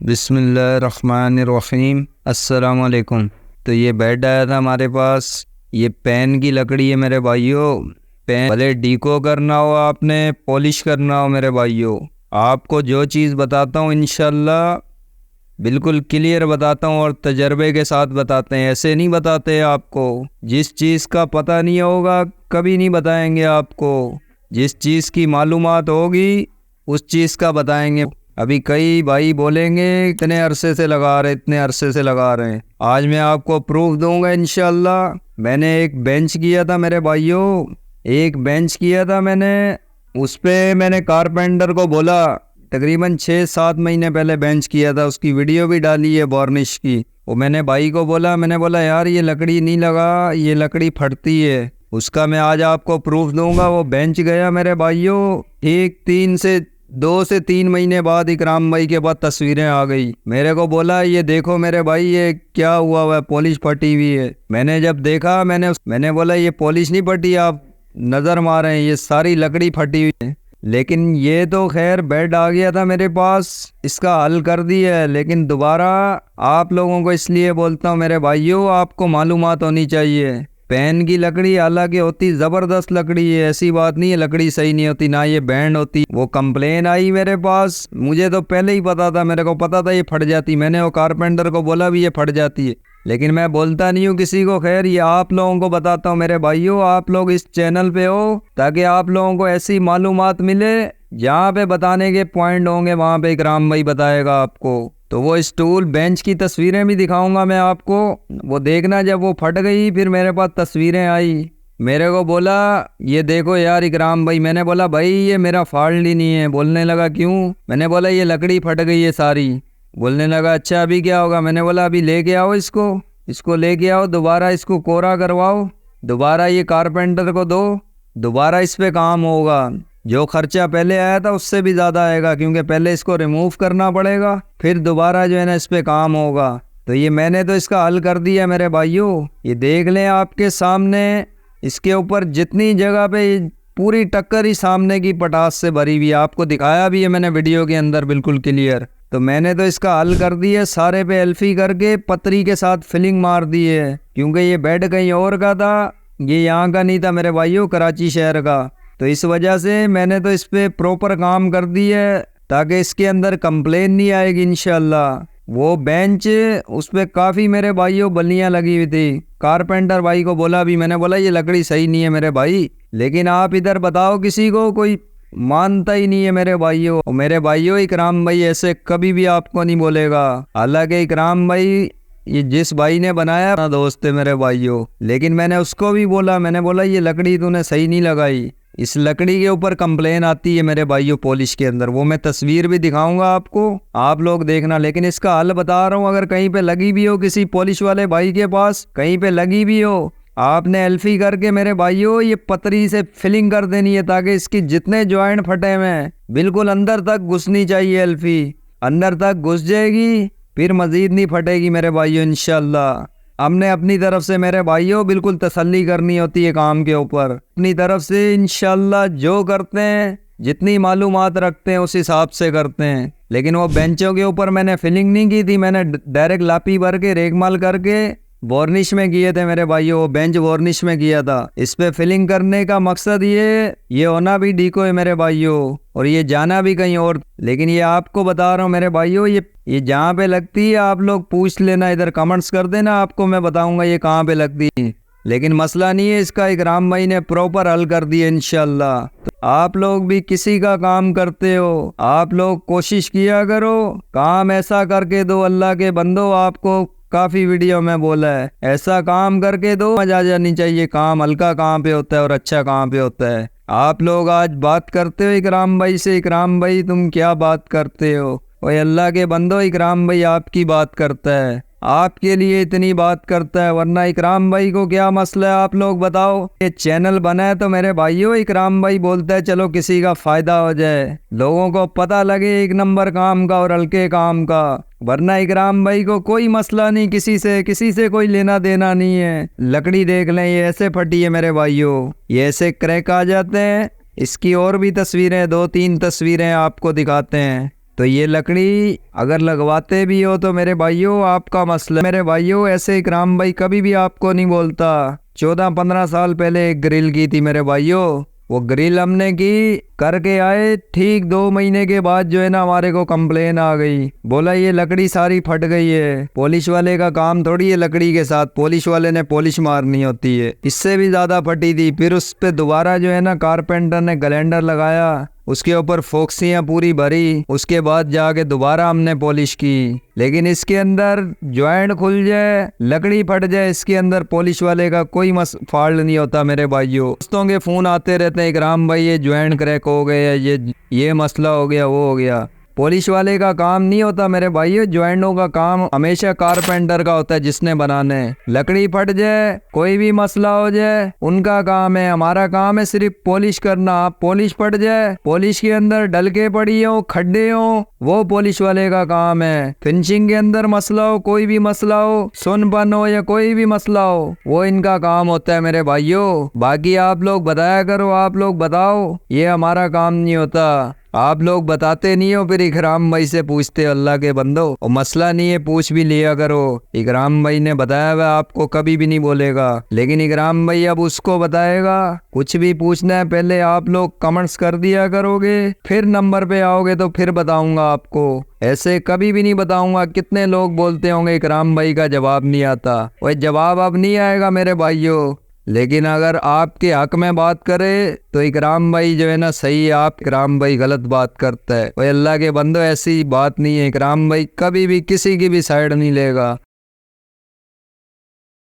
बिस्मिल्लाहिर्रहमानिर्रहीम। अस्सलाम वालेकुम। तो ये बेड आया था हमारे पास, ये पेन की लकड़ी है मेरे भाइयों। पेन भले डीको करना हो, आपने पॉलिश करना हो मेरे भाइयों, आपको जो चीज़ बताता हूँ इंशाल्लाह बिल्कुल क्लियर बताता हूँ और तजर्बे के साथ बताते हैं। ऐसे नहीं बताते आपको। जिस चीज़ का पता नहीं होगा कभी नहीं बताएंगे आपको। जिस चीज़ की मालूमात होगी उस चीज़ का बताएंगे। अभी कई भाई बोलेंगे इतने अरसे से लगा रहे, इतने अरसे से लगा रहे हैं। आज मैं आपको प्रूफ दूंगा इंशाल्लाह। मैंने एक बेंच किया था मेरे भाइयों, एक बेंच किया था मैंने। उस पे मैंने कारपेंटर को बोला, तकरीबन 6-7 महीने पहले बेंच किया था, उसकी वीडियो भी डाली है वार्निश की। वो मैंने भाई को बोला, मैंने बोला यार ये लकड़ी नहीं लगा, ये लकड़ी फटती है। उसका मैं आज आपको प्रूफ दूंगा। वो बेंच गया मेरे भाइयों, ठीक 2 से 3 महीने बाद इकराम भाई के बाद तस्वीरें आ गई। मेरे को बोला ये देखो मेरे भाई ये क्या हुआ हुआ है, पॉलिश फटी हुई है। मैंने जब देखा मैंने बोला ये पॉलिश नहीं फटी, आप नज़र मारे, ये सारी लकड़ी फटी हुई है। लेकिन ये तो खैर बेड आ गया था मेरे पास, इसका हल कर दिया है। लेकिन दोबारा आप लोगों को इसलिए बोलता हूँ मेरे भाइयों, आपको मालूमात होनी चाहिए। पेन की लकड़ी हालांकि होती ज़बरदस्त लकड़ी है, ऐसी बात नहीं है लकड़ी सही नहीं होती, ना ये बैंड होती। वो कंप्लेन आई मेरे पास, मुझे तो पहले ही पता था, मेरे को पता था ये फट जाती। मैंने वो कारपेंटर को बोला भी ये फट जाती है, लेकिन मैं बोलता नहीं हूँ किसी को। खैर ये आप लोगों को बताता हूँ मेरे भाइयों, आप लोग इस चैनल पे हो ताकि आप लोगों को ऐसी मालूमात मिले। जहाँ पे बताने के पॉइंट होंगे वहाँ पे इकराम भाई बताएगा आपको। तो वो स्टूल बेंच की तस्वीरें भी दिखाऊंगा मैं आपको, वो देखना। जब वो फट गई फिर मेरे पास तस्वीरें आई, मेरे को बोला ये देखो यार इकराम भाई। मैंने बोला भाई ये मेरा फॉल्ट ही नहीं है। बोलने लगा क्यों? मैंने बोला ये लकड़ी फट गई है सारी। बोलने लगा अच्छा अभी क्या होगा? मैंने बोला अभी लेके आओ इसको लेके आओ, दोबारा इसको कोरा करवाओ, दोबारा ये कारपेंटर को दो, दोबारा इस पे काम होगा। जो खर्चा पहले आया था उससे भी ज़्यादा आएगा, क्योंकि पहले इसको रिमूव करना पड़ेगा, फिर दोबारा जो है ना इस पे काम होगा। तो ये मैंने तो इसका हल कर दिया मेरे भाइयों। ये देख लें आपके सामने, इसके ऊपर जितनी जगह पे पूरी टक्कर ही सामने की पटास से भरी हुई है। आपको दिखाया भी है मैंने वीडियो के अंदर बिल्कुल क्लियर। तो मैंने तो इसका हल कर दिया, सारे पे एल्फी करके पतरी के साथ फिलिंग मार दी है। क्योंकि ये बेड कहीं और का था, ये यहाँ का नहीं था मेरे भाइयों, कराची शहर का। तो इस वजह से मैंने तो इस पे प्रॉपर काम कर दी है ताकि इसके अंदर कंप्लेन नहीं आएगी इंशाल्लाह। वो बेंच उस पे काफ़ी मेरे भाइयों बल्लियाँ लगी हुई थी। कारपेंटर भाई को बोला भी, मैंने बोला ये लकड़ी सही नहीं है मेरे भाई, लेकिन आप इधर बताओ किसी को, कोई मानता ही नहीं है मेरे भाइयों। मेरे भाइयों इकराम भाई ऐसे कभी भी आपको नहीं बोलेगा। हालांकि इकराम भाई ये जिस भाई ने बनाया ना दोस्त है मेरे भाइयों, लेकिन मैंने उसको भी बोला, मैंने बोला ये लकड़ी तूने सही नहीं लगाई। इस लकड़ी के ऊपर कंप्लेन आती है मेरे भाइयों पॉलिश के अंदर, वो मैं तस्वीर भी दिखाऊंगा आपको, आप लोग देखना। लेकिन इसका हल बता रहा हूँ, अगर कहीं पे लगी भी हो किसी पॉलिश वाले भाई के पास, कहीं पे लगी भी हो, आपने एल्फी करके मेरे भाइयों ये पतरी से फिलिंग कर देनी है ताकि इसकी जितने जॉइंट फटे हुए हैं बिल्कुल अंदर तक घुसनी चाहिए। एल्फी अंदर तक घुस जाएगी फिर मजीद नहीं फटेगी मेरे भाइयों इंशाल्लाह। हमने अपनी तरफ से मेरे भाइयों बिल्कुल तसल्ली करनी होती है काम के ऊपर। अपनी तरफ से इंशाल्लाह जो करते हैं, जितनी मालूमात रखते हैं उस हिसाब से करते हैं। लेकिन वो बेंचों के ऊपर मैंने फिलिंग नहीं की थी, मैंने डायरेक्ट लापी भर के रेगमाल करके वार्निश में किए थे मेरे भाइयों। वो बेंच वार्निश में किया था। इस पे फिलिंग करने का मकसद ये होना भी डीको है मेरे भाइयों, और ये जाना भी कहीं और। लेकिन ये आपको बता रहा हूँ मेरे भाइयों, ये जहाँ पे लगती है आप लोग पूछ लेना, इधर कमेंट्स कर देना, आपको मैं बताऊंगा ये कहाँ पे लगती है। लेकिन मसला नहीं है इसका, इकराम भाई ने प्रॉपर हल कर दिया इंशाल्लाह। तो आप लोग भी किसी का काम करते हो, आप लोग कोशिश किया करो, काम ऐसा करके दो अल्लाह के बंदो। आपको काफ़ी वीडियो में बोला है ऐसा काम करके दो, मजा आ जानी चाहिए। काम हल्का कहाँ पे होता है और अच्छा कहाँ पे होता है। आप लोग आज बात करते हो इकराम भाई से, इकराम भाई तुम क्या बात करते हो? ओए अल्लाह के बंदो, इकराम भाई आपकी बात करता है, आपके लिए इतनी बात करता है, वरना इकराम भाई को क्या मसला है आप लोग बताओ। ये चैनल बना है तो मेरे भाइयों इकराम भाई बोलता है चलो किसी का फायदा हो जाए, लोगों को पता लगे एक नंबर काम का और हल्के काम का। वरना इकराम भाई को कोई मसला नहीं, किसी से कोई लेना देना नहीं है। लकड़ी देख लें ये ऐसे फटी है मेरे भाइयों, ये ऐसे क्रैक आ जाते हैं। इसकी और भी तस्वीरें, 2-3 तस्वीरें आपको दिखाते हैं। तो ये लकड़ी अगर लगवाते भी हो तो मेरे भाइयों आपका मसला। मेरे भाइयों ऐसे इकराम भाई कभी भी आपको नहीं बोलता। 14-15 साल पहले एक ग्रिल की थी मेरे भाइयों, वो ग्रिल हमने की करके आए, ठीक 2 महीने के बाद जो है ना हमारे को कंप्लेन आ गई, बोला ये लकड़ी सारी फट गई है। पॉलिश वाले का काम थोड़ी है लकड़ी के साथ, पॉलिश वाले ने पॉलिश मारनी होती है। इससे भी ज्यादा फटी थी। फिर उस पे दोबारा जो है ना कारपेंटर ने ग्राइंडर लगाया, उसके ऊपर फोक्सियां पूरी भरी, उसके बाद जाके दोबारा हमने पॉलिश की। लेकिन इसके अंदर ज्वाइंट खुल जाए, लकड़ी फट जाए, इसके अंदर पॉलिश वाले का कोई फॉल्ट नहीं होता मेरे भाइयों। दोस्तों के फोन आते रहते हैं, इकराम भाई ये ज्वाइंट क्रैक हो गया, ये मसला हो गया, वो हो गया। पॉलिश वाले का काम नहीं होता मेरे भाइयों, ज्वाइंटों का काम हमेशा कारपेंटर का होता है जिसने बनाने। लकड़ी फट जाए, कोई भी मसला हो जाए, उनका काम है। हमारा काम है सिर्फ पॉलिश करना। पॉलिश फट जाए, पॉलिश के अंदर डलके पड़ी हो, खड्डे हो, वो पॉलिश वाले का काम है। फिनिशिंग के अंदर मसला हो, कोई भी मसला हो, सुनपन हो या कोई भी मसला हो, वो इनका काम होता है मेरे भाइयों। बाकी आप लोग बताया करो, आप लोग बताओ, ये हमारा काम नहीं होता। आप लोग बताते नहीं हो, फिर इकराम भाई से पूछते हो अल्लाह के बंदो। और मसला नहीं है, पूछ भी लिया करो। इकराम भाई ने बताया हुआ आपको कभी भी नहीं बोलेगा, लेकिन इकराम भाई अब उसको बताएगा। कुछ भी पूछना है पहले आप लोग कमेंट्स कर दिया करोगे, फिर नंबर पे आओगे तो फिर बताऊंगा आपको। ऐसे कभी भी नहीं बताऊंगा। कितने लोग बोलते होंगे इकराम भाई का जवाब नहीं आता। वही जवाब अब नहीं आएगा मेरे भाइयों, लेकिन अगर आपके हक में बात करे तो इकराम भाई जो है ना सही है, आप इकराम भाई गलत बात करता है। वही अल्लाह के बंदो ऐसी बात नहीं है, इकराम भाई कभी भी किसी की भी साइड नहीं लेगा।